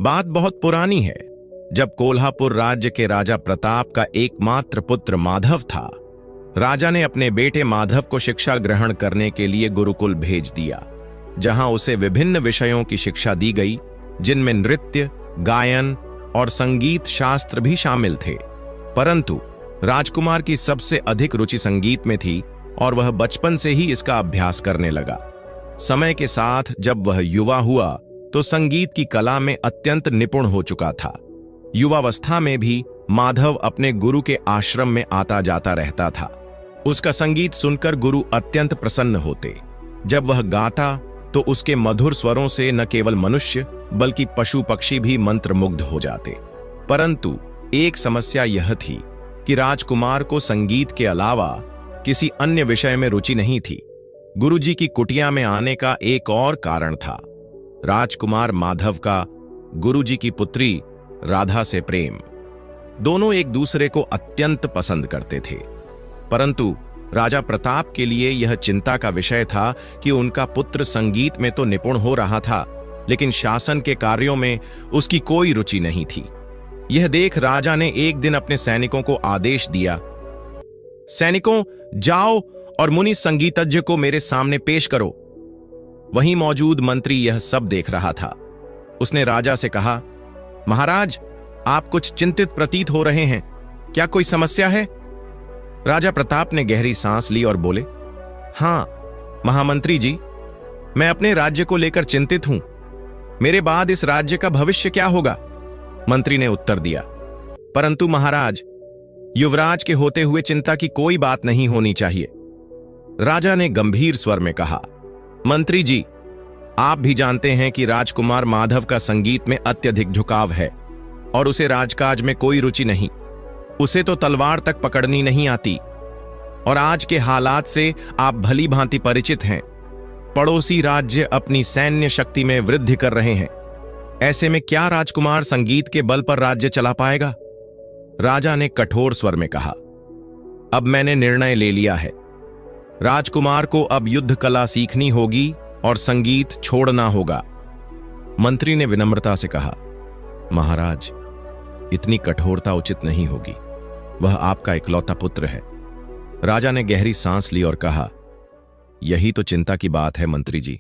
बात बहुत पुरानी है, जब कोल्हापुर राज्य के राजा प्रताप का एकमात्र पुत्र माधव था। राजा ने अपने बेटे माधव को शिक्षा ग्रहण करने के लिए गुरुकुल भेज दिया, जहां उसे विभिन्न विषयों की शिक्षा दी गई, जिनमें नृत्य, गायन और संगीत शास्त्र भी शामिल थे। परंतु राजकुमार की सबसे अधिक रुचि संगीत में थी और वह बचपन से ही इसका अभ्यास करने लगा। समय के साथ जब वह युवा हुआ तो संगीत की कला में अत्यंत निपुण हो चुका था। युवावस्था में भी माधव अपने गुरु के आश्रम में आता जाता रहता था। उसका संगीत सुनकर गुरु अत्यंत प्रसन्न होते। जब वह गाता तो उसके मधुर स्वरों से न केवल मनुष्य बल्कि पशु पक्षी भी मंत्रमुग्ध हो जाते। परंतु एक समस्या यह थी कि राजकुमार को संगीत के अलावा किसी अन्य विषय में रुचि नहीं थी। गुरुजी की कुटिया में आने का एक और कारण था। राजकुमार माधव का गुरुजी की पुत्री राधा से प्रेम। दोनों एक दूसरे को अत्यंत पसंद करते थे, परंतु राजा प्रताप के लिए यह चिंता का विषय था कि उनका पुत्र संगीत में तो निपुण हो रहा था, लेकिन शासन के कार्यों में उसकी कोई रुचि नहीं थी। यह देख राजा ने एक दिन अपने सैनिकों को आदेश दिया, सैनिकों, जाओ और मुनि संगीतज्ञ को मेरे सामने पेश करो। वहीं मौजूद मंत्री यह सब देख रहा था। उसने राजा से कहा, महाराज, आप कुछ चिंतित प्रतीत हो रहे हैं, क्या कोई समस्या है? राजा प्रताप ने गहरी सांस ली और बोले, हां महामंत्री जी, मैं अपने राज्य को लेकर चिंतित हूं। मेरे बाद इस राज्य का भविष्य क्या होगा? मंत्री ने उत्तर दिया, परंतु महाराज, युवराज के होते हुए चिंता की कोई बात नहीं होनी चाहिए। राजा ने गंभीर स्वर में कहा, मंत्री जी, आप भी जानते हैं कि राजकुमार माधव का संगीत में अत्यधिक झुकाव है और उसे राजकाज में कोई रुचि नहीं। उसे तो तलवार तक पकड़नी नहीं आती और आज के हालात से आप भली भांति परिचित हैं। पड़ोसी राज्य अपनी सैन्य शक्ति में वृद्धि कर रहे हैं। ऐसे में क्या राजकुमार संगीत के बल पर राज्य चला पाएगा? राजा ने कठोर स्वर में कहा, अब मैंने निर्णय ले लिया है। राजकुमार को अब युद्ध कला सीखनी होगी और संगीत छोड़ना होगा। मंत्री ने विनम्रता से कहा, महाराज, इतनी कठोरता उचित नहीं होगी। वह आपका इकलौता पुत्र है। राजा ने गहरी सांस ली और कहा, यही तो चिंता की बात है मंत्री जी,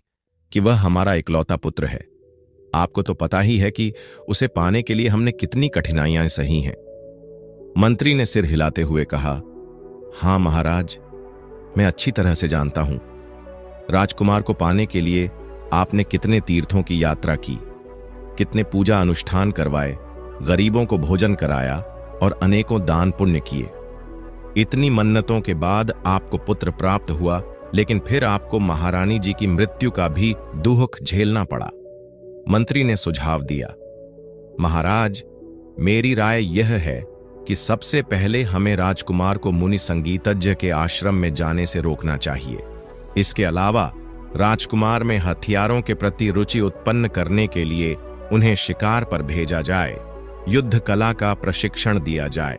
कि वह हमारा इकलौता पुत्र है। आपको तो पता ही है कि उसे पाने के लिए हमने कितनी कठिनाइयां सही हैं। मंत्री ने सिर हिलाते हुए कहा, हां महाराज, मैं अच्छी तरह से जानता हूं। राजकुमार को पाने के लिए आपने कितने तीर्थों की यात्रा की, कितने पूजा अनुष्ठान करवाए, गरीबों को भोजन कराया और अनेकों दान पुण्य किए। इतनी मन्नतों के बाद आपको पुत्र प्राप्त हुआ, लेकिन फिर आपको महारानी जी की मृत्यु का भी दुख झेलना पड़ा। मंत्री ने सुझाव दिया, महाराज, मेरी राय यह है कि सबसे पहले हमें राजकुमार को मुनि संगीतज्ञ के आश्रम में जाने से रोकना चाहिए। इसके अलावा राजकुमार में हथियारों के प्रति रुचि उत्पन्न करने के लिए उन्हें शिकार पर भेजा जाए, युद्ध कला का प्रशिक्षण दिया जाए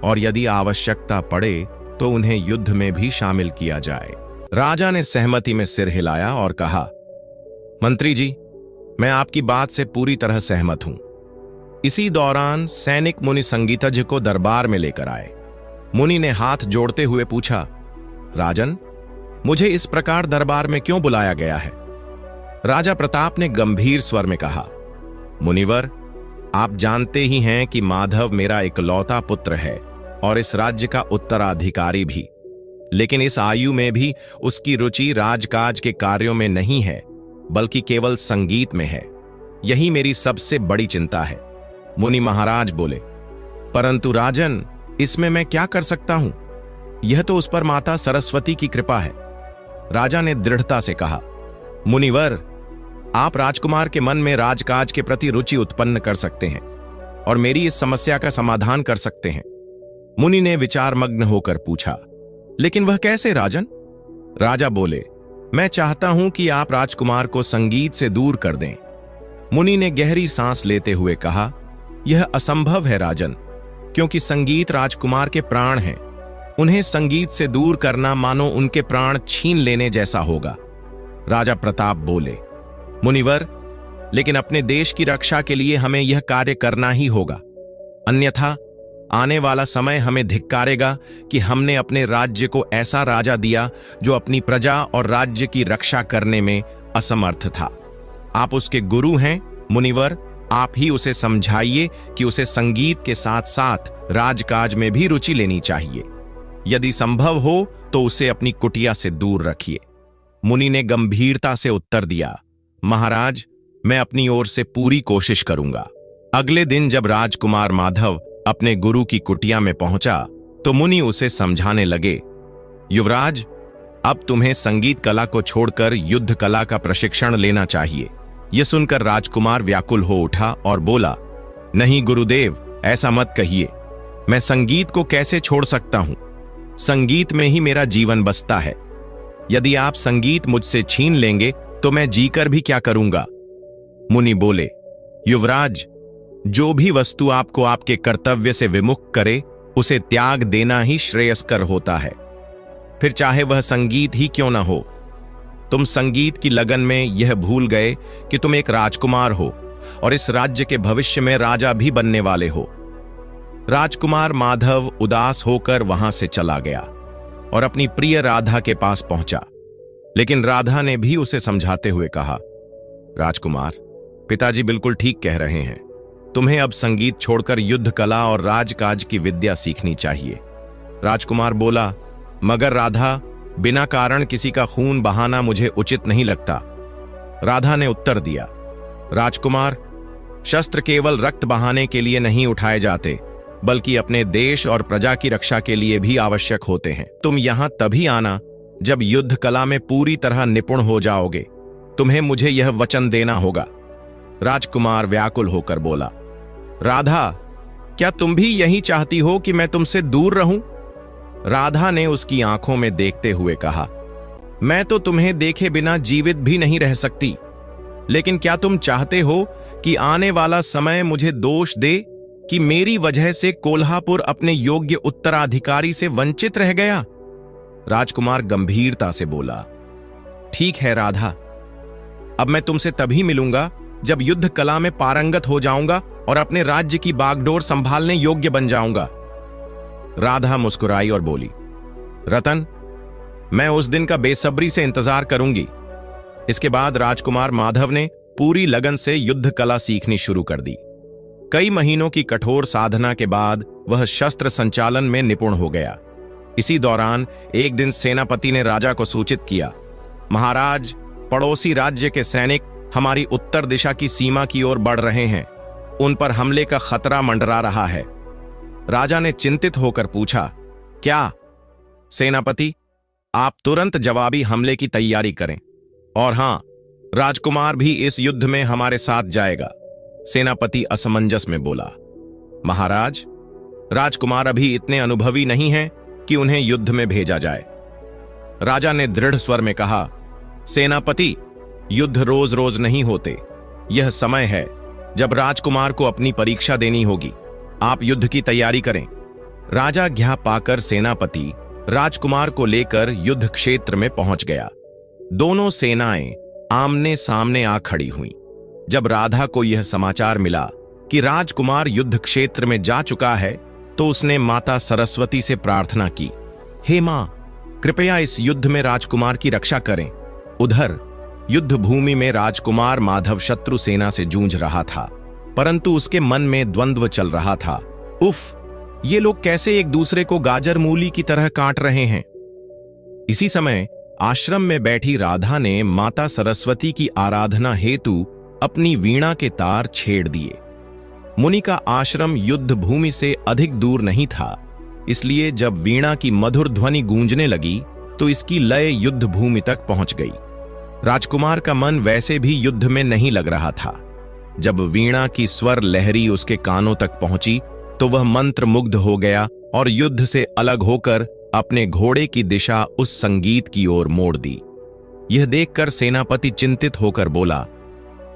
और यदि आवश्यकता पड़े तो उन्हें युद्ध में भी शामिल किया जाए। राजा ने सहमति में सिर हिलाया और कहा, मंत्री जी, मैं आपकी बात से पूरी तरह सहमत हूं। इसी दौरान सैनिक मुनि संगीतज्ञ को दरबार में लेकर आए। मुनि ने हाथ जोड़ते हुए पूछा, राजन, मुझे इस प्रकार दरबार में क्यों बुलाया गया है? राजा प्रताप ने गंभीर स्वर में कहा, मुनिवर, आप जानते ही हैं कि माधव मेरा इकलौता पुत्र है और इस राज्य का उत्तराधिकारी भी, लेकिन इस आयु में भी उसकी रुचि राजकाज के कार्यों में नहीं है, बल्कि केवल संगीत में है। यही मेरी सबसे बड़ी चिंता है। मुनि महाराज बोले, परंतु राजन, इसमें मैं क्या कर सकता हूं? यह तो उस पर माता सरस्वती की कृपा है। राजा ने दृढ़ता से कहा, मुनिवर, आप राजकुमार के मन में राजकाज के प्रति रुचि उत्पन्न कर सकते हैं और मेरी इस समस्या का समाधान कर सकते हैं। मुनि ने विचारमग्न होकर पूछा, लेकिन वह कैसे राजन? राजा बोले, मैं चाहता हूं कि आप राजकुमार को संगीत से दूर कर दें। मुनि ने गहरी सांस लेते हुए कहा, यह असंभव है राजन, क्योंकि संगीत राजकुमार के प्राण हैं। उन्हें संगीत से दूर करना मानो उनके प्राण छीन लेने जैसा होगा। राजा प्रताप बोले, मुनिवर, लेकिन अपने देश की रक्षा के लिए हमें यह कार्य करना ही होगा, अन्यथा आने वाला समय हमें धिक्कारेगा कि हमने अपने राज्य को ऐसा राजा दिया जो अपनी प्रजा और राज्य की रक्षा करने में असमर्थ था। आप उसके गुरु हैं मुनिवर, आप ही उसे समझाइए कि उसे संगीत के साथ साथ राजकाज में भी रुचि लेनी चाहिए। यदि संभव हो तो उसे अपनी कुटिया से दूर रखिए। मुनि ने गंभीरता से उत्तर दिया, महाराज, मैं अपनी ओर से पूरी कोशिश करूंगा। अगले दिन जब राजकुमार माधव अपने गुरु की कुटिया में पहुंचा तो मुनि उसे समझाने लगे, युवराज, अब तुम्हें संगीत कला को छोड़कर युद्ध कला का प्रशिक्षण लेना चाहिए। यह सुनकर राजकुमार व्याकुल हो उठा और बोला, नहीं गुरुदेव, ऐसा मत कहिए। मैं संगीत को कैसे छोड़ सकता हूं? संगीत में ही मेरा जीवन बसता है। यदि आप संगीत मुझसे छीन लेंगे तो मैं जीकर भी क्या करूंगा? मुनि बोले, युवराज, जो भी वस्तु आपको आपके कर्तव्य से विमुख करे उसे त्याग देना ही श्रेयस्कर होता है, फिर चाहे वह संगीत ही क्यों न हो। तुम संगीत की लगन में यह भूल गए कि तुम एक राजकुमार हो और इस राज्य के भविष्य में राजा भी बनने वाले हो। राजकुमार माधव उदास होकर वहां से चला गया और अपनी प्रिय राधा के पास पहुंचा, लेकिन राधा ने भी उसे समझाते हुए कहा, राजकुमार, पिताजी बिल्कुल ठीक कह रहे हैं। तुम्हें अब संगीत छोड़कर युद्ध कला और राजकाज की विद्या सीखनी चाहिए। राजकुमार बोला, मगर राधा, बिना कारण किसी का खून बहाना मुझे उचित नहीं लगता। राधा ने उत्तर दिया, राजकुमार, शस्त्र केवल रक्त बहाने के लिए नहीं उठाए जाते, बल्कि अपने देश और प्रजा की रक्षा के लिए भी आवश्यक होते हैं। तुम यहां तभी आना जब युद्ध कला में पूरी तरह निपुण हो जाओगे। तुम्हें मुझे यह वचन देना होगा। राजकुमार व्याकुल होकर बोला, राधा, क्या तुम भी यही चाहती हो कि मैं तुमसे दूर रहूं? राधा ने उसकी आंखों में देखते हुए कहा, मैं तो तुम्हें देखे बिना जीवित भी नहीं रह सकती, लेकिन क्या तुम चाहते हो कि आने वाला समय मुझे दोष दे कि मेरी वजह से कोल्हापुर अपने योग्य उत्तराधिकारी से वंचित रह गया? राजकुमार गंभीरता से बोला, ठीक है राधा, अब मैं तुमसे तभी मिलूंगा जब युद्ध कला में पारंगत हो जाऊंगा और अपने राज्य की बागडोर संभालने योग्य बन जाऊंगा। राधा मुस्कुराई और बोली, रतन, मैं उस दिन का बेसब्री से इंतजार करूंगी। इसके बाद राजकुमार माधव ने पूरी लगन से युद्ध कला सीखनी शुरू कर दी। कई महीनों की कठोर साधना के बाद वह शस्त्र संचालन में निपुण हो गया। इसी दौरान एक दिन सेनापति ने राजा को सूचित किया, महाराज, पड़ोसी राज्य के सैनिक हमारी उत्तर दिशा की सीमा की ओर बढ़ रहे हैं। उन पर हमले का खतरा मंडरा रहा है। राजा ने चिंतित होकर पूछा, क्या? सेनापति, आप तुरंत जवाबी हमले की तैयारी करें। और हां, राजकुमार भी इस युद्ध में हमारे साथ जाएगा। सेनापति असमंजस में बोला, महाराज, राजकुमार अभी इतने अनुभवी नहीं हैं कि उन्हें युद्ध में भेजा जाए। राजा ने दृढ़ स्वर में कहा, सेनापति, युद्ध रोज रोज नहीं होते। यह समय है जब राजकुमार को अपनी परीक्षा देनी होगी। आप युद्ध की तैयारी करें। राजा ज्ञा पाकर सेनापति राजकुमार को लेकर युद्ध क्षेत्र में पहुंच गया। दोनों सेनाएं आमने सामने आ खड़ी हुईं। जब राधा को यह समाचार मिला कि राजकुमार युद्ध क्षेत्र में जा चुका है, तो उसने माता सरस्वती से प्रार्थना की, हे मां, कृपया इस युद्ध में राजकुमार की रक्षा करें। उधर युद्ध भूमि में राजकुमार माधव शत्रु सेना से जूझ रहा था, परंतु उसके मन में द्वंद्व चल रहा था। उफ, ये लोग कैसे एक दूसरे को गाजर मूली की तरह काट रहे हैं। इसी समय आश्रम में बैठी राधा ने माता सरस्वती की आराधना हेतु अपनी वीणा के तार छेड़ दिए। मुनि का आश्रम युद्ध भूमि से अधिक दूर नहीं था, इसलिए जब वीणा की मधुर ध्वनि गूंजने लगी तो इसकी लय युद्ध भूमि तक पहुंच गई। राजकुमार का मन वैसे भी युद्ध में नहीं लग रहा था। जब वीणा की स्वर लहरी उसके कानों तक पहुंची तो वह मंत्र मुग्ध हो गया और युद्ध से अलग होकर अपने घोड़े की दिशा उस संगीत की ओर मोड़ दी। यह देखकर सेनापति चिंतित होकर बोला,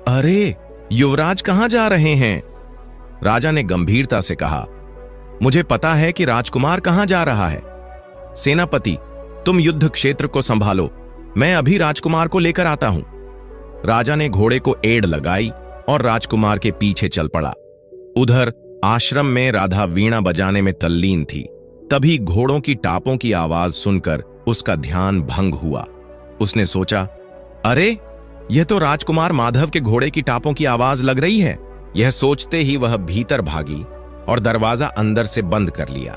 अरे, युवराज कहां जा रहे हैं? राजा ने गंभीरता से कहा, मुझे पता है कि राजकुमार कहां जा रहा है। सेनापति, तुम युद्ध क्षेत्र को संभालो, मैं अभी राजकुमार को लेकर आता हूं। राजा ने घोड़े को एड़ लगाई और राजकुमार के पीछे चल पड़ा। उधर आश्रम में राधा वीणा बजाने में तल्लीन थी। तभी घोड़ों की टापों की आवाज सुनकर उसका ध्यान भंग हुआ। उसने सोचा, अरे यह तो राजकुमार माधव के घोड़े की टापों की आवाज लग रही है। यह सोचते ही वह भीतर भागी और दरवाजा अंदर से बंद कर लिया।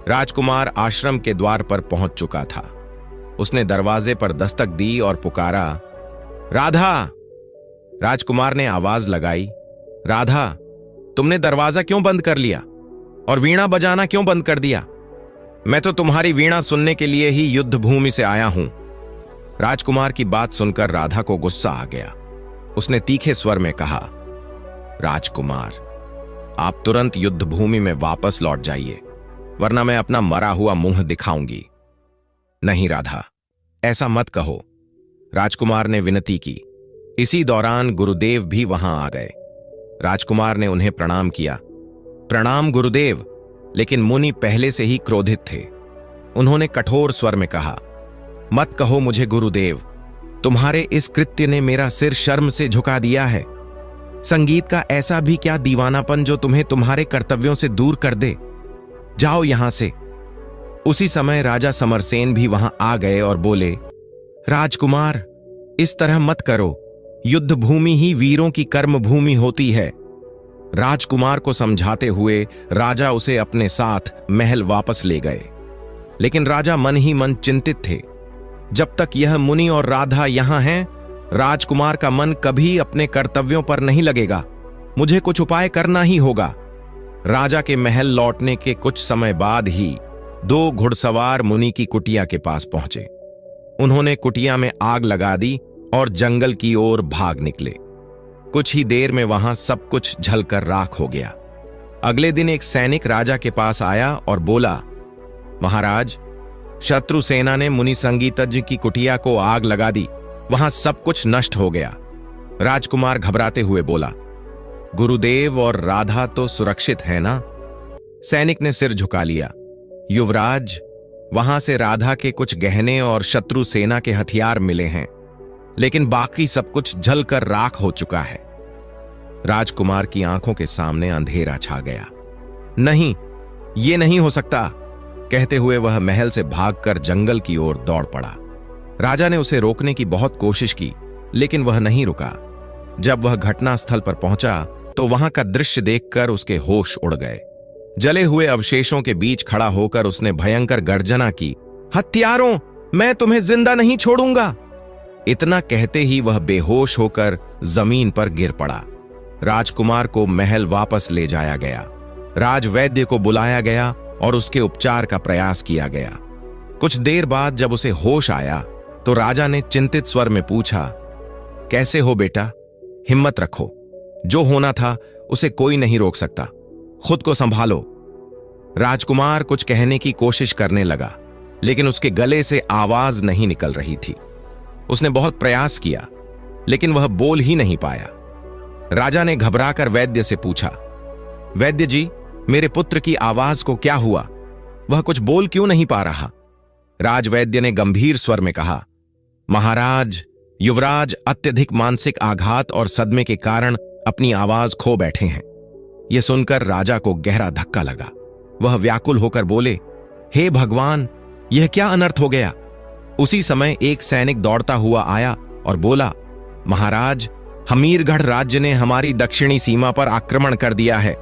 राजकुमार आश्रम के द्वार पर पहुंच चुका था। उसने दरवाजे पर दस्तक दी और पुकारा, राधा। राजकुमार ने आवाज लगाई, राधा, तुमने दरवाजा क्यों बंद कर लिया और वीणा बजाना क्यों बंद कर दिया? मैं तो तुम्हारी वीणा सुनने के लिए ही युद्ध भूमि से आया हूं। राजकुमार की बात सुनकर राधा को गुस्सा आ गया। उसने तीखे स्वर में कहा, राजकुमार, आप तुरंत युद्ध भूमि में वापस लौट जाइए, वरना मैं अपना मरा हुआ मुंह दिखाऊंगी। नहीं राधा, ऐसा मत कहो, राजकुमार ने विनती की। इसी दौरान गुरुदेव भी वहां आ गए। राजकुमार ने उन्हें प्रणाम किया। प्रणाम गुरुदेव। लेकिन मुनि पहले से ही क्रोधित थे। उन्होंने कठोर स्वर में कहा, मत कहो मुझे गुरुदेव, तुम्हारे इस कृत्य ने मेरा सिर शर्म से झुका दिया है। संगीत का ऐसा भी क्या दीवानापन जो तुम्हें तुम्हारे कर्तव्यों से दूर कर दे? जाओ यहां से। उसी समय राजा समरसेन भी वहां आ गए और बोले, राजकुमार, इस तरह मत करो, युद्ध भूमि ही वीरों की कर्म भूमि होती है। राजकुमार को समझाते हुए राजा उसे अपने साथ महल वापस ले गए। लेकिन राजा मन ही मन चिंतित थे। जब तक यह मुनि और राधा यहां हैं, राजकुमार का मन कभी अपने कर्तव्यों पर नहीं लगेगा। मुझे कुछ उपाय करना ही होगा। राजा के महल लौटने के कुछ समय बाद ही 2 घुड़सवार मुनि की कुटिया के पास पहुंचे। उन्होंने कुटिया में आग लगा दी और जंगल की ओर भाग निकले। कुछ ही देर में वहां सब कुछ जलकर राख हो गया। अगले दिन एक सैनिक राजा के पास आया और बोला, महाराज, शत्रु सेना ने मुनि संगीतज्ञ की कुटिया को आग लगा दी, वहां सब कुछ नष्ट हो गया। राजकुमार घबराते हुए बोला, गुरुदेव और राधा तो सुरक्षित है ना? सैनिक ने सिर झुका लिया। युवराज, वहां से राधा के कुछ गहने और शत्रु सेना के हथियार मिले हैं, लेकिन बाकी सब कुछ जलकर राख हो चुका है। राजकुमार की आंखों के सामने अंधेरा छा गया। नहीं, ये नहीं हो सकता, कहते हुए वह महल से भागकर जंगल की ओर दौड़ पड़ा। राजा ने उसे रोकने की बहुत कोशिश की, लेकिन वह नहीं रुका। जब वह घटनास्थल पर पहुंचा तो वहां का दृश्य देखकर उसके होश उड़ गए। जले हुए अवशेषों के बीच खड़ा होकर उसने भयंकर गर्जना की, हत्यारों, मैं तुम्हें जिंदा नहीं छोड़ूंगा। इतना कहते ही वह बेहोश होकर जमीन पर गिर पड़ा। राजकुमार को महल वापस ले जाया गया। राजवैद्य को बुलाया गया और उसके उपचार का प्रयास किया गया। कुछ देर बाद जब उसे होश आया तो राजा ने चिंतित स्वर में पूछा, कैसे हो बेटा? हिम्मत रखो, जो होना था उसे कोई नहीं रोक सकता, खुद को संभालो। राजकुमार कुछ कहने की कोशिश करने लगा, लेकिन उसके गले से आवाज नहीं निकल रही थी। उसने बहुत प्रयास किया, लेकिन वह बोल ही नहीं पाया। राजा ने घबराकर वैद्य से पूछा, वैद्य जी, मेरे पुत्र की आवाज को क्या हुआ? वह कुछ बोल क्यों नहीं पा रहा? राजवैद्य ने गंभीर स्वर में कहा, महाराज, युवराज अत्यधिक मानसिक आघात और सदमे के कारण अपनी आवाज खो बैठे हैं। यह सुनकर राजा को गहरा धक्का लगा। वह व्याकुल होकर बोले, हे भगवान, यह क्या अनर्थ हो गया? उसी समय एक सैनिक दौड़ता हुआ आया और बोला, महाराज, हमीरगढ़ राज्य ने हमारी दक्षिणी सीमा पर आक्रमण कर दिया है।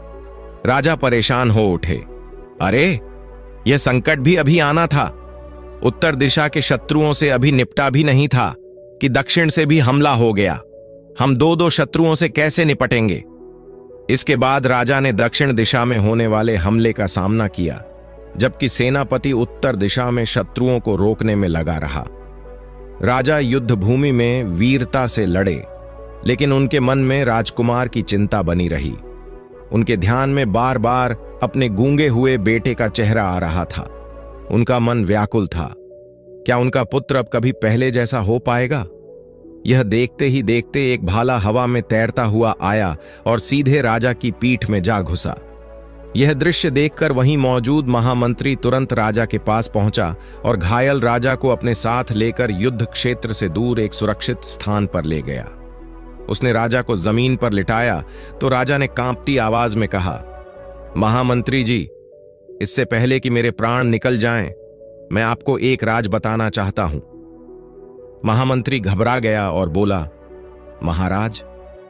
राजा परेशान हो उठे। अरे, यह संकट भी अभी आना था। उत्तर दिशा के शत्रुओं से अभी निपटा भी नहीं था कि दक्षिण से भी हमला हो गया। हम 2-2 शत्रुओं से कैसे निपटेंगे? इसके बाद राजा ने दक्षिण दिशा में होने वाले हमले का सामना किया, जबकि सेनापति उत्तर दिशा में शत्रुओं को रोकने में लगा रहा। राजा युद्ध भूमि में वीरता से लड़े, लेकिन उनके मन में राजकुमार की चिंता बनी रही। उनके ध्यान में बार बार अपने गूंगे हुए बेटे का चेहरा आ रहा था। उनका मन व्याकुल था। क्या उनका पुत्र अब कभी पहले जैसा हो पाएगा? यह देखते ही देखते एक भाला हवा में तैरता हुआ आया और सीधे राजा की पीठ में जा घुसा। यह दृश्य देखकर वहीं मौजूद महामंत्री तुरंत राजा के पास पहुंचा और घायल राजा को अपने साथ लेकर युद्ध क्षेत्र से दूर एक सुरक्षित स्थान पर ले गया। उसने राजा को जमीन पर लिटाया तो राजा ने कांपती आवाज में कहा, महामंत्री जी, इससे पहले कि मेरे प्राण निकल जाएं, मैं आपको एक राज बताना चाहता हूं। महामंत्री घबरा गया और बोला, महाराज,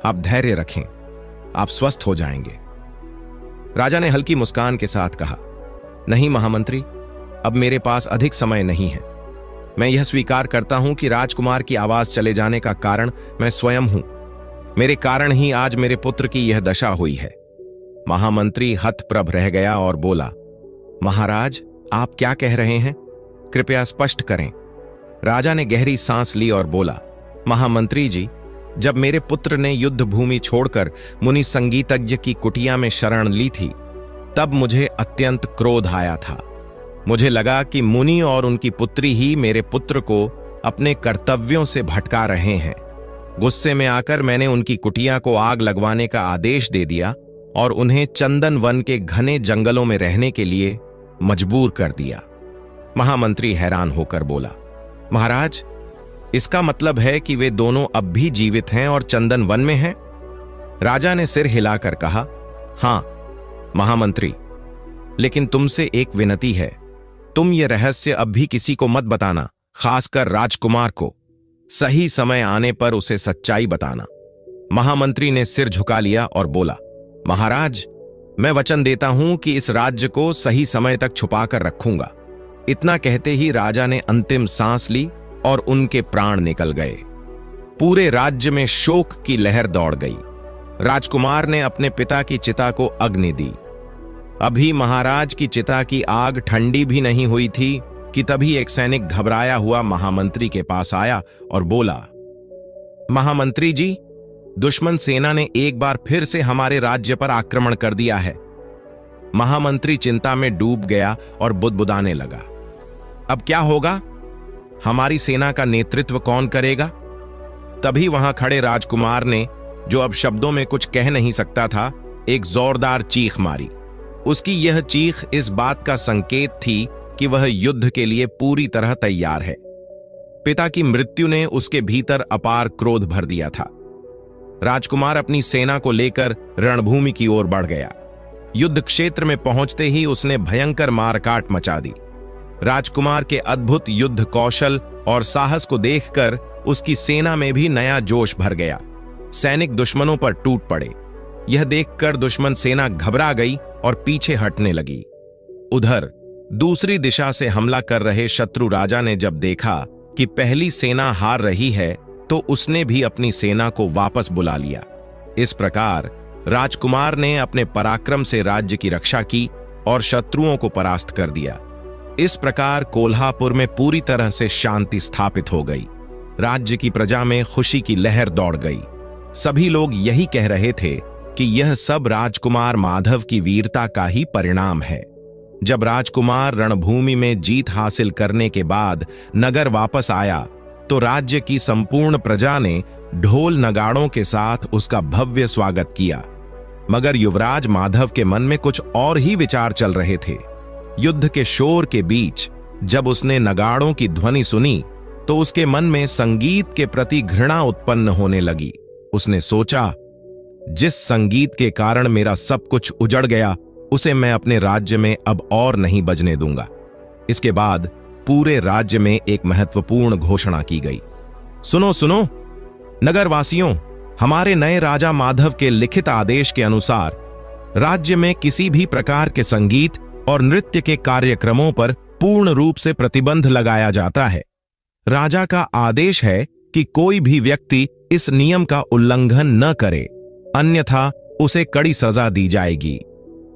आप धैर्य रखें, आप स्वस्थ हो जाएंगे। राजा ने हल्की मुस्कान के साथ कहा, नहीं महामंत्री, अब मेरे पास अधिक समय नहीं है। मैं यह स्वीकार करता हूं कि राजकुमार की आवाज चले जाने का कारण मैं स्वयं हूं। मेरे कारण ही आज मेरे पुत्र की यह दशा हुई है। महामंत्री हतप्रभ रह गया और बोला, महाराज, आप क्या कह रहे हैं? कृपया स्पष्ट करें। राजा ने गहरी सांस ली और बोला, महामंत्री जी, जब मेरे पुत्र ने युद्ध भूमि छोड़कर मुनि संगीतज्ञ की कुटिया में शरण ली थी, तब मुझे अत्यंत क्रोध आया था। मुझे लगा कि मुनि और उनकी पुत्री ही मेरे पुत्र को अपने कर्तव्यों से भटका रहे हैं। गुस्से में आकर मैंने उनकी कुटिया को आग लगवाने का आदेश दे दिया और उन्हें चंदन वन के घने जंगलों में रहने के लिए मजबूर कर दिया। महामंत्री हैरान होकर बोला, महाराज, इसका मतलब है कि वे दोनों अब भी जीवित हैं और चंदन वन में हैं? राजा ने सिर हिलाकर कहा, हां महामंत्री, लेकिन तुमसे एक विनती है, तुम ये रहस्य अब भी किसी को मत बताना, खासकर राजकुमार को। सही समय आने पर उसे सच्चाई बताना। महामंत्री ने सिर झुका लिया और बोला, महाराज, मैं वचन देता हूं कि इस राज्य को सही समय तक छुपाकर रखूंगा। इतना कहते ही राजा ने अंतिम सांस ली और उनके प्राण निकल गए। पूरे राज्य में शोक की लहर दौड़ गई। राजकुमार ने अपने पिता की चिता को अग्नि दी। अभी महाराज की चिता की आग ठंडी भी नहीं हुई थी कि तभी एक सैनिक घबराया हुआ महामंत्री के पास आया और बोला, महामंत्री जी, दुश्मन सेना ने एक बार फिर से हमारे राज्य पर आक्रमण कर दिया है। महामंत्री चिंता में डूब गया और बुदबुदाने लगा, अब क्या होगा? हमारी सेना का नेतृत्व कौन करेगा? तभी वहां खड़े राजकुमार ने, जो अब शब्दों में कुछ कह नहीं सकता था, एक जोरदार चीख मारी। उसकी यह चीख इस बात का संकेत थी कि वह युद्ध के लिए पूरी तरह तैयार है। पिता की मृत्यु ने उसके भीतर अपार क्रोध भर दिया था। राजकुमार अपनी सेना को लेकर रणभूमि की ओर बढ़ गया। युद्ध क्षेत्र में पहुंचते ही उसने भयंकर मारकाट मचा दी। राजकुमार के अद्भुत युद्ध कौशल और साहस को देखकर उसकी सेना में भी नया जोश भर गया। सैनिक दुश्मनों पर टूट पड़े। यह देखकर दुश्मन सेना घबरा गई और पीछे हटने लगी। उधर दूसरी दिशा से हमला कर रहे शत्रु राजा ने जब देखा कि पहली सेना हार रही है, तो उसने भी अपनी सेना को वापस बुला लिया। इस प्रकार राजकुमार ने अपने पराक्रम से राज्य की रक्षा की और शत्रुओं को परास्त कर दिया। इस प्रकार कोल्हापुर में पूरी तरह से शांति स्थापित हो गई। राज्य की प्रजा में खुशी की लहर दौड़ गई। सभी लोग यही कह रहे थे कि यह सब राजकुमार माधव की वीरता का ही परिणाम है। जब राजकुमार रणभूमि में जीत हासिल करने के बाद नगर वापस आया, तो राज्य की संपूर्ण प्रजा ने ढोल नगाड़ों के साथ उसका भव्य स्वागत किया। मगर युवराज माधव के मन में कुछ और ही विचार चल रहे थे। युद्ध के शोर के बीच जब उसने नगाड़ों की ध्वनि सुनी, तो उसके मन में संगीत के प्रति घृणा उत्पन्न होने लगी। उसने सोचा, जिस संगीत के कारण मेरा सब कुछ उजड़ गया, उसे मैं अपने राज्य में अब और नहीं बजने दूंगा। इसके बाद पूरे राज्य में एक महत्वपूर्ण घोषणा की गई। सुनो सुनो नगरवासियों, हमारे नए राजा माधव के लिखित आदेश के अनुसार राज्य में किसी भी प्रकार के संगीत और नृत्य के कार्यक्रमों पर पूर्ण रूप से प्रतिबंध लगाया जाता है। राजा का आदेश है कि कोई भी व्यक्ति इस नियम का उल्लंघन न करे, अन्यथा उसे कड़ी सजा दी जाएगी।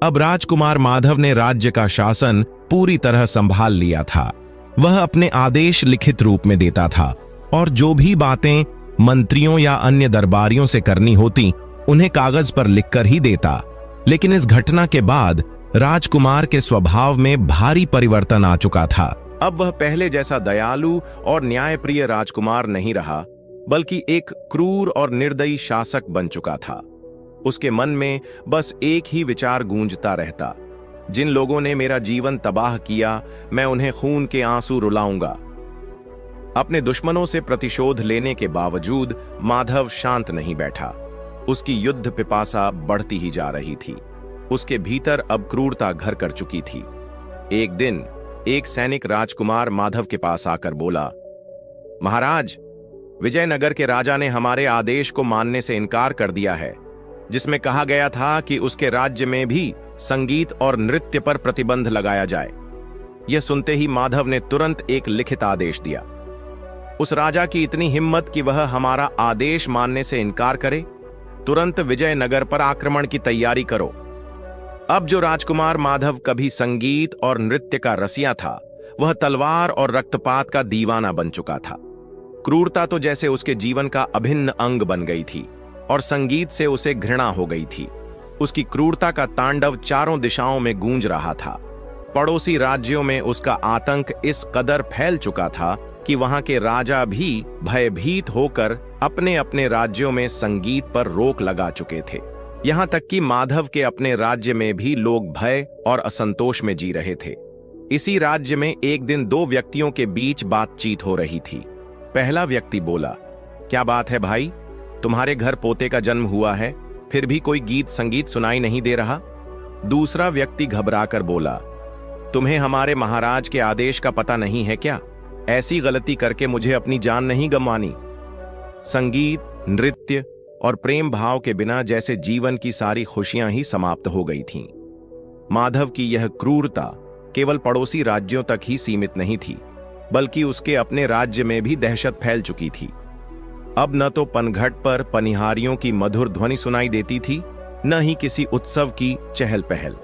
अब राजकुमार माधव ने राज्य का शासन पूरी तरह संभाल लिया था। वह अपने आदेश लिखित रूप में देता था और जो भी बातें मंत्रियों या अन्य दरबारियों से करनी होती, उन्हें कागज पर लिखकर ही देता। लेकिन इस घटना के बाद राजकुमार के स्वभाव में भारी परिवर्तन आ चुका था। अब वह पहले जैसा दयालु और न्यायप्रिय राजकुमार नहीं रहा, बल्कि एक क्रूर और निर्दयी शासक बन चुका था। उसके मन में बस एक ही विचार गूंजता रहता, जिन लोगों ने मेरा जीवन तबाह किया, मैं उन्हें खून के आंसू रुलाऊंगा। अपने दुश्मनों से प्रतिशोध लेने के बावजूद माधव शांत नहीं बैठा। उसकी युद्ध पिपासा बढ़ती ही जा रही थी। उसके भीतर अब क्रूरता घर कर चुकी थी। एक दिन एक सैनिक राजकुमार माधव के पास आकर बोला, महाराज, विजयनगर के राजा ने हमारे आदेश को मानने से इनकार कर दिया है, जिसमें कहा गया था कि उसके राज्य में भी संगीत और नृत्य पर प्रतिबंध लगाया जाए। यह सुनते ही माधव ने तुरंत एक लिखित आदेश दिया। उस राजा की इतनी हिम्मत कि वह हमारा आदेश मानने से इनकार करे। तुरंत विजयनगर पर आक्रमण की तैयारी करो। अब जो राजकुमार माधव कभी संगीत और नृत्य का रसिया था, वह तलवार और रक्तपात का दीवाना बन चुका था। क्रूरता तो जैसे उसके जीवन का अभिन्न अंग बन गई थी और संगीत से उसे घृणा हो गई थी। उसकी क्रूरता का तांडव चारों दिशाओं में गूंज रहा था। पड़ोसी राज्यों में उसका आतंक इस कदर फैल चुका था कि वहां के राजा भी भयभीत होकर अपने अपने राज्यों में संगीत पर रोक लगा चुके थे। यहां तक कि माधव के अपने राज्य में भी लोग भय और असंतोष में जी रहे थे। इसी राज्य में एक दिन दो व्यक्तियों के बीच बातचीत हो रही थी। पहला व्यक्ति बोला, क्या बात है भाई, तुम्हारे घर पोते का जन्म हुआ है, फिर भी कोई गीत संगीत सुनाई नहीं दे रहा। दूसरा व्यक्ति घबराकर बोला, तुम्हें हमारे महाराज के आदेश का पता नहीं है क्या? ऐसी गलती करके मुझे अपनी जान नहीं गंवानी। संगीत, नृत्य और प्रेम भाव के बिना जैसे जीवन की सारी खुशियां ही समाप्त हो गई थीं। माधव की यह क्रूरता केवल पड़ोसी राज्यों तक ही सीमित नहीं थी, बल्कि उसके अपने राज्य में भी दहशत फैल चुकी थी। अब न तो पनघट पर पनिहारियों की मधुर ध्वनि सुनाई देती थी, न ही किसी उत्सव की चहल पहल।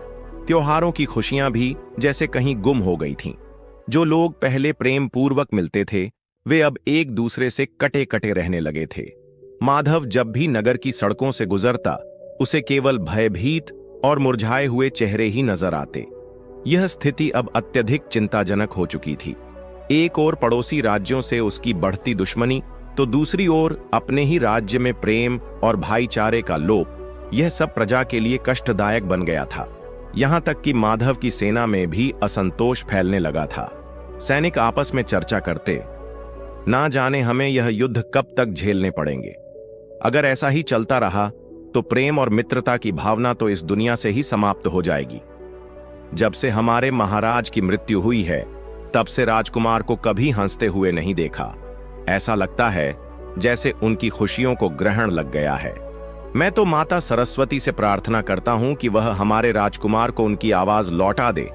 त्योहारों की खुशियां भी जैसे कहीं गुम हो गई थीं। जो लोग पहले प्रेम पूर्वक मिलते थे, वे अब एक दूसरे से कटे कटे रहने लगे थे। माधव जब भी नगर की सड़कों से गुजरता, उसे केवल भयभीत और मुरझाए हुए चेहरे ही नजर आते। यह स्थिति अब अत्यधिक चिंताजनक हो चुकी थी। एक ओर पड़ोसी राज्यों से उसकी बढ़ती दुश्मनी, तो दूसरी ओर अपने ही राज्य में प्रेम और भाईचारे का लोप। यह सब प्रजा के लिए कष्टदायक बन गया था। यहां तक कि माधव की सेना में भी असंतोष फैलने लगा था। सैनिक आपस में चर्चा करते, ना जाने हमें यह युद्ध कब तक झेलने पड़ेंगे। अगर ऐसा ही चलता रहा तो प्रेम और मित्रता की भावना तो इस दुनिया से ही समाप्त हो जाएगी। जब से हमारे महाराज की मृत्यु हुई है, तब से राजकुमार को कभी हंसते हुए नहीं देखा। ऐसा लगता है जैसे उनकी खुशियों को ग्रहण लग गया है। मैं तो माता सरस्वती से प्रार्थना करता हूं कि वह हमारे राजकुमार को उनकी आवाज लौटा दे,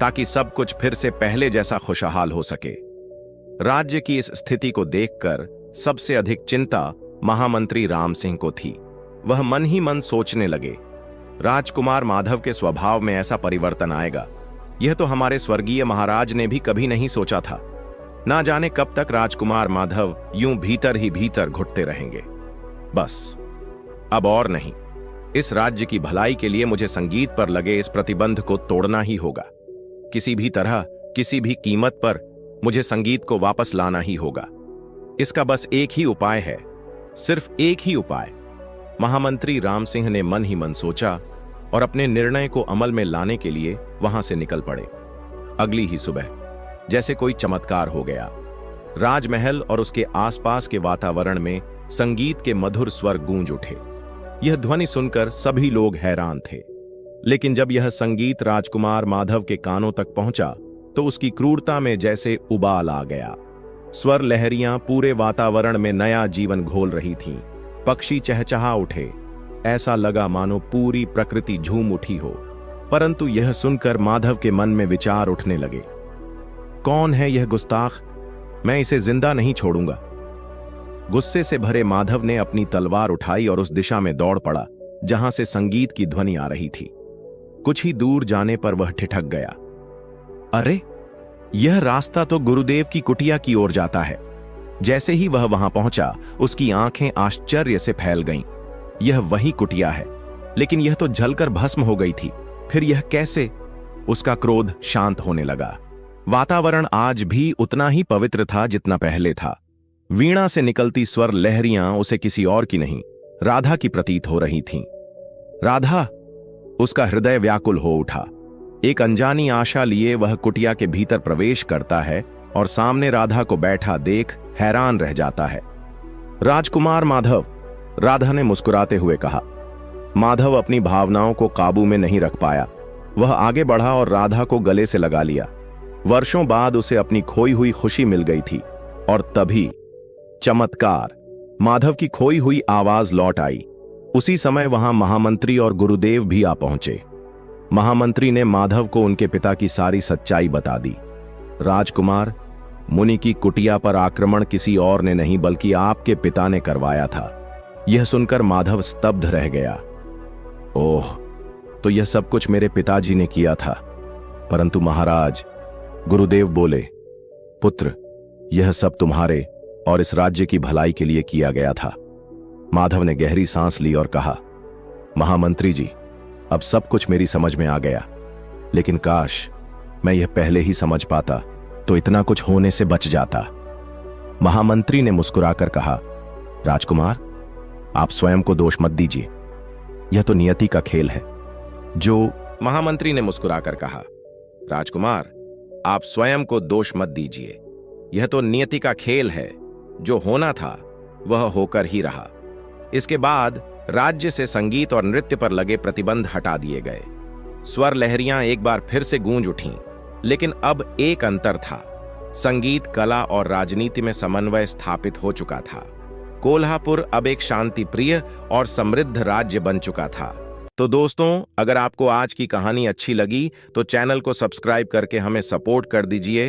ताकि सब कुछ फिर से पहले जैसा खुशहाल हो सके। राज्य की इस स्थिति को देखकर सबसे अधिक चिंता महामंत्री राम सिंह को थी। वह मन ही मन सोचने लगे, राजकुमार माधव के स्वभाव में ऐसा परिवर्तन आएगा, यह तो हमारे स्वर्गीय महाराज ने भी कभी नहीं सोचा था। ना जाने कब तक राजकुमार माधव यूं भीतर ही भीतर घुटते रहेंगे। बस अब और नहीं, इस राज्य की भलाई के लिए मुझे संगीत पर लगे इस प्रतिबंध को तोड़ना ही होगा। किसी भी तरह, किसी भी कीमत पर मुझे संगीत को वापस लाना ही होगा। इसका बस एक ही उपाय है, सिर्फ एक ही उपाय। महामंत्री राम सिंह ने मन ही मन सोचा और अपने निर्णय को अमल में लाने के लिए वहां से निकल पड़े। अगली ही सुबह जैसे कोई चमत्कार हो गया। राजमहल और उसके आसपास के वातावरण में संगीत के मधुर स्वर गूंज उठे। यह ध्वनि सुनकर सभी लोग हैरान थे। लेकिन जब यह संगीत राजकुमार माधव के कानों तक पहुंचा, तो उसकी क्रूरता में जैसे उबाल आ गया। स्वर लहरियां पूरे वातावरण में नया जीवन घोल रही थीं। पक्षी चहचहा उठे। ऐसा लगा मानो पूरी प्रकृति झूम उठी हो। परंतु यह सुनकर माधव के मन में विचार उठने लगे, कौन है यह गुस्ताख? मैं इसे जिंदा नहीं छोड़ूंगा। गुस्से से भरे माधव ने अपनी तलवार उठाई और उस दिशा में दौड़ पड़ा जहां से संगीत की ध्वनि आ रही थी। कुछ ही दूर जाने पर वह ठिठक गया। अरे, यह रास्ता तो गुरुदेव की कुटिया की ओर जाता है। जैसे ही वह वहां पहुंचा, उसकी आंखें आश्चर्य से फैल गईं। यह वही कुटिया है, लेकिन यह तो जलकर भस्म हो गई थी। फिर यह कैसे? उसका क्रोध शांत होने लगा। वातावरण आज भी उतना ही पवित्र था जितना पहले था। वीणा से निकलती स्वर लहरियां उसे किसी और की नहीं, राधा की प्रतीत हो रही थीं। राधा! उसका हृदय व्याकुल हो उठा। एक अनजानी आशा लिए वह कुटिया के भीतर प्रवेश करता है और सामने राधा को बैठा देख हैरान रह जाता है। राजकुमार माधव, राधा ने मुस्कुराते हुए कहा। माधव अपनी भावनाओं को काबू में नहीं रख पाया। वह आगे बढ़ा और राधा को गले से लगा लिया। वर्षों बाद उसे अपनी खोई हुई खुशी मिल गई थी और तभी चमत्कार, माधव की खोई हुई आवाज लौट आई। उसी समय वहां महामंत्री और गुरुदेव भी आ पहुंचे। महामंत्री ने माधव को उनके पिता की सारी सच्चाई बता दी। राजकुमार, मुनि की कुटिया पर आक्रमण किसी और ने नहीं बल्कि आपके पिता ने करवाया था। यह सुनकर माधव स्तब्ध रह गया। ओह, तो यह सब कुछ मेरे पिताजी ने किया था। परंतु महाराज, गुरुदेव बोले, पुत्र, यह सब तुम्हारे और इस राज्य की भलाई के लिए किया गया था। माधव ने गहरी सांस ली और कहा, महामंत्री जी, अब सब कुछ मेरी समझ में आ गया, लेकिन काश मैं यह पहले ही समझ पाता तो इतना कुछ होने से बच जाता। महामंत्री ने मुस्कुराकर कहा, राजकुमार, आप स्वयं को दोष मत दीजिए। यह तो नियति का खेल है। महामंत्री ने मुस्कुराकर कहा, राजकुमार, आप स्वयं को दोष मत दीजिए। यह तो नियति का खेल है। जो होना था वह होकर ही रहा। इसके बाद राज्य से संगीत और नृत्य पर लगे प्रतिबंध हटा दिए गए। स्वर लहरियां एक बार फिर से गूंज उठीं, लेकिन अब एक अंतर था। संगीत, कला और राजनीति में समन्वय स्थापित हो चुका था। कोल्हापुर अब एक शांतिप्रिय और समृद्ध राज्य बन चुका था। तो दोस्तों, अगर आपको आज की कहानी अच्छी लगी तो चैनल को सब्सक्राइब करके हमें सपोर्ट कर दीजिए।